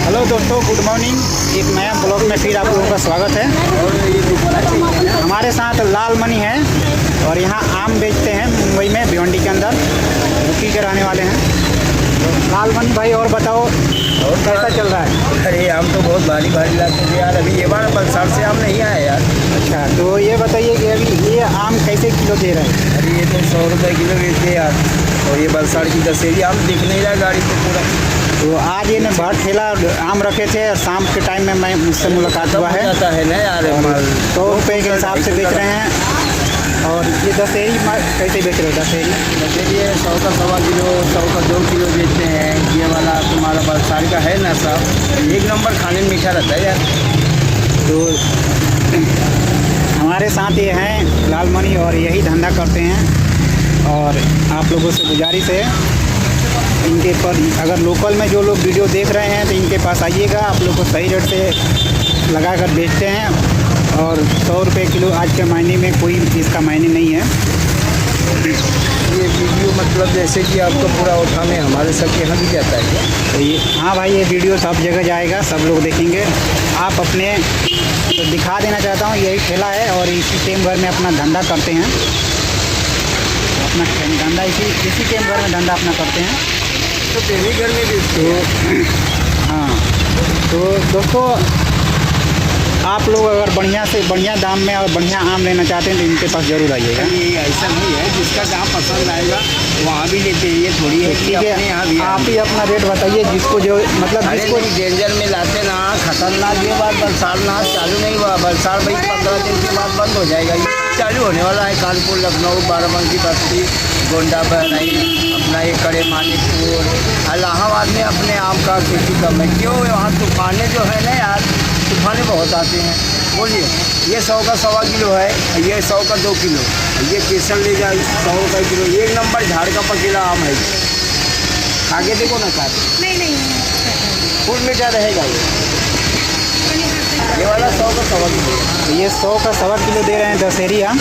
Hello दोस्तों, good morning. एक नया ब्लॉग में फिर आप लोगों का स्वागत है। हमारे साथ लाल मनी है और यहाँ आम बेचते हैं मुंबई में भिवंडी के अंदर, यूपी के रहने वाले हैं। तो लाल मनी भाई, और बताओ और कैसा चल रहा है? अरे आम तो बहुत भारी भारी लगते थे यार। अभी ये बार वलसाड़ से आम नहीं आया यार। अच्छा, तो ये बताइए कि अभी ये आम कैसे किलो दे रहे हैं? अरे ये तो 100 रुपये किलो बेचते हैं यार। और ये वलसाड़ की दशहरी आम दिख नहीं रहा है गाड़ी पे पूरा। तो आज ये भर ठेला आम रखे थे और शाम के टाइम में मैं मुझसे मुलाकात हुआ है। जाता है ना यार, 100 रुपये के हिसाब से बेच रहे हैं। और ये दशहरी कैसे बेच रहे हो? दशहरी है 100 का 1.25 किलो, 100 का 2 किलो बेचते हैं। ये वाला तुम्हारा वलसाड़ का है ना साहब, एक नंबर खाने में मीठा रहता है यार। तो हमारे साथ ये हैं लाल मनी और यही धंधा करते हैं। और आप लोगों से गुजारिश है, इनके पर अगर लोकल में जो लोग वीडियो देख रहे हैं तो इनके पास आइएगा। आप लोग को सही रेट से लगा कर बेचते हैं। और 100 रुपये किलो आज के मायने में कोई इसका मायने नहीं है। ये वीडियो मतलब जैसे कि आपको पूरा उठाने हमारे सबके यहाँ भी जाता है क्या? तो ये, हाँ भाई, ये वीडियो सब जगह जाएगा, सब लोग देखेंगे। आप अपने तो दिखा देना चाहता हूँ, यही ठेला है और इसी टेम भर में अपना धंधा करते हैं। अपना धंधा इसी टेम भर में धंधा अपना करते हैं। तो पहले घर में बेचते हैं। हाँ, तो दोस्तों, आप लोग अगर बढ़िया से बढ़िया दाम में और बढ़िया आम लेना चाहते हैं तो इनके पास ज़रूर आइएगा। ये ऐसा नहीं है, जिसका दाम पसंद आएगा वहाँ भी लेते हैं। ये थोड़ी है कि अपने यहाँ भी आप ही अपना रेट बताइए, जिसको जो मतलब जिसको डेंजर में लाते ना खतरनाक। ये बात वलसाड़ ना चालू नहीं हुआ। वलसाड़ भाई 15 दिन के बाद बंद हो जाएगा। ये चालू होने वाला है। कानपुर, लखनऊ, बाराबंकी, बस्ती, गोंडा, बहराइच, अपना ये कड़े मानिकपुर, इलाहाबाद में अपने आम का खेती कम है। क्यों? वहाँ तूफाने जो है ना यार, तूफाने बहुत आते हैं। बोलिए, ये 100 का 1.25 किलो है, ये 100 का 2 किलो, ये केसर ले जाए 100 रुपये किलो। एक नंबर झाड़ का पकेला आम है। आगे देखो ना साथ, नहीं फूल मीठा रहेगा। ये वाला 100 का 1.25 किलो। ये 100 का 1.25 किलो दे रहे हैं दशहरी आम।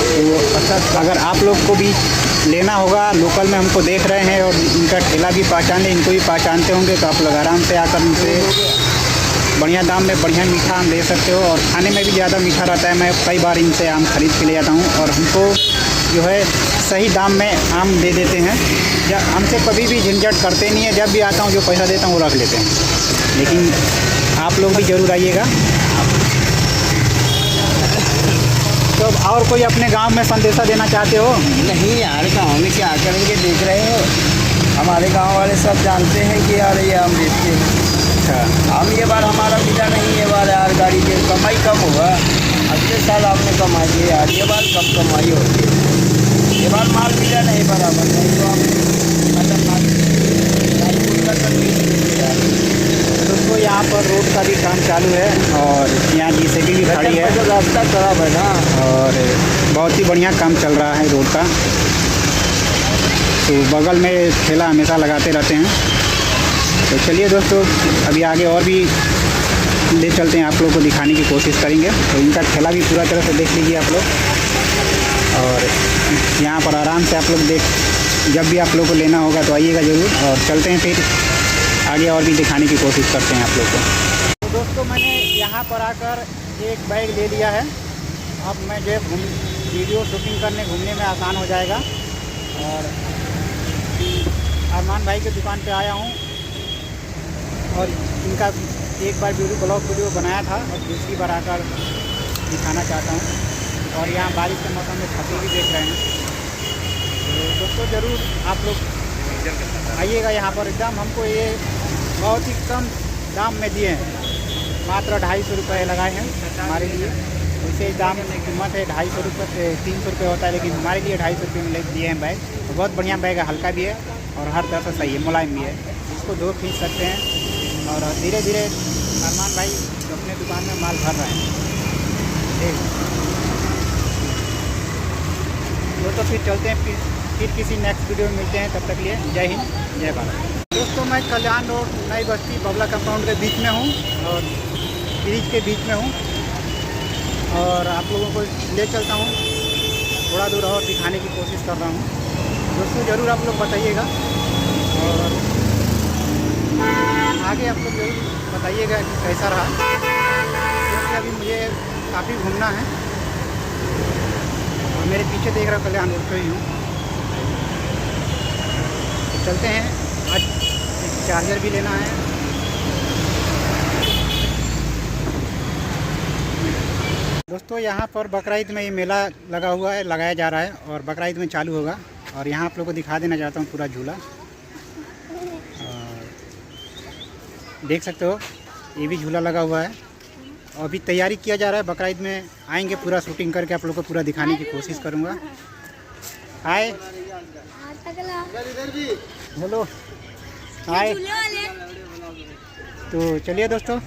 तो अच्छा, अगर आप लोग को भी लेना होगा, लोकल में हमको देख रहे हैं और इनका ठेला भी पहचान है, इनको भी पहचानते होंगे, तो आप लोग आराम से आकर इनसे बढ़िया दाम में बढ़िया मीठा आम ले सकते हो। और खाने में भी ज़्यादा मीठा रहता है। मैं कई बार इनसे आम खरीद के ले जाता हूँ और हमको जो है सही दाम में आम दे देते हैं। जब हमसे कभी भी झंझट करते नहीं है, जब भी आता हूँ जो पैसा देता हूँ वो रख लेते हैं। लेकिन आप लोग भी ज़रूर आइएगा। तो और कोई अपने गांव में संदेशा देना चाहते हो? नहीं यार, गाँव में क्या करेंगे, देख रहे हो। हमारे गांव वाले सब जानते हैं कि यार ये आम बेचते हैं। अच्छा, आम ये बार हमारा मिला नहीं। ये बार यार गाड़ी की कमाई कम हुआ। अगले साल आपने कमाई है यार, ये बार कम कमाई होती है। ये बार माल मिला नहीं बराबर, नहीं तो दोस्तों, यहाँ पर रोड का भी काम चालू है और यहाँ JCB भी खड़ी है। रास्ता खराब है ना, और बहुत ही बढ़िया काम चल रहा है रोड का। तो बगल में ठेला हमेशा लगाते रहते हैं। तो चलिए दोस्तों, अभी आगे और भी ले चलते हैं, आप लोग को दिखाने की कोशिश करेंगे। तो इनका ठेला भी पूरा तरह से देख लीजिए आप लोग। और यहाँ पर आराम से आप लोग जब भी आप लोग को लेना होगा तो आइएगा ज़रूर। और चलते हैं फिर आगे और भी दिखाने की कोशिश करते हैं आप लोग को। तो दोस्तों, मैंने यहाँ पर आकर एक बैग ले लिया है। अब मैं जो वीडियो शूटिंग करने घूमने में आसान हो जाएगा। और अरमान भाई की दुकान पे आया हूँ और इनका एक बार वीडियो बनाया था और दूसरी बार आकर दिखाना चाहता हूँ। और यहाँ बारिश के मौसम में छतरी भी देख रहे हैं। तो दोस्तों, ज़रूर आप लोग आइएगा यहाँ पर। एकदम हमको ये बहुत ही कम दाम में दिए हैं, मात्र 250 रुपये लगाए हैं हमारे लिए। वैसे दाम कीमत है 250 रुपये, 300 रुपये होता है, लेकिन हमारे लिए 250 रुपये में दिए हैं बैग। तो बहुत बढ़िया बैग है, हल्का भी है और हर तरह से सही है, मुलायम भी है। इसको धो खींच सकते हैं। और धीरे धीरे अरमान भाई अपने दुकान में माल भर रहे हैं। तो फिर चलते हैं, फिर किसी नेक्स्ट वीडियो में मिलते हैं। तब तक लिए जय हिंद, जय भारत। दोस्तों, मैं कल्याण रोड, नई बस्ती, बबला कंपाउंड के बीच में हूँ और ब्रिज के बीच में हूँ। और आप लोगों को ले चलता हूँ, थोड़ा दूर और दिखाने की कोशिश कर रहा हूँ। दोस्तों, ज़रूर आप लोग बताइएगा। और आगे आप लोग जरूर बताइएगा कि कैसा रहा, क्योंकि अभी मुझे काफ़ी घूमना है। और मेरे पीछे देख रहा हूँ, कल्याण रोड पे ही हूँ। तो चलते हैं, आज एक चार्जर भी लेना है। दोस्तों यहाँ पर बकरीद में ये मेला लगा हुआ है, लगाया जा रहा है और बकरीद में चालू होगा। और यहाँ आप लोगों को दिखा देना चाहता हूँ पूरा झूला। और देख सकते हो ये भी झूला लगा हुआ है और अभी तैयारी किया जा रहा है। बकरीद में आएंगे, पूरा शूटिंग करके आप लोगों को पूरा दिखाने की कोशिश करूँगा। Hi hello hi. तो चलिए दोस्तों,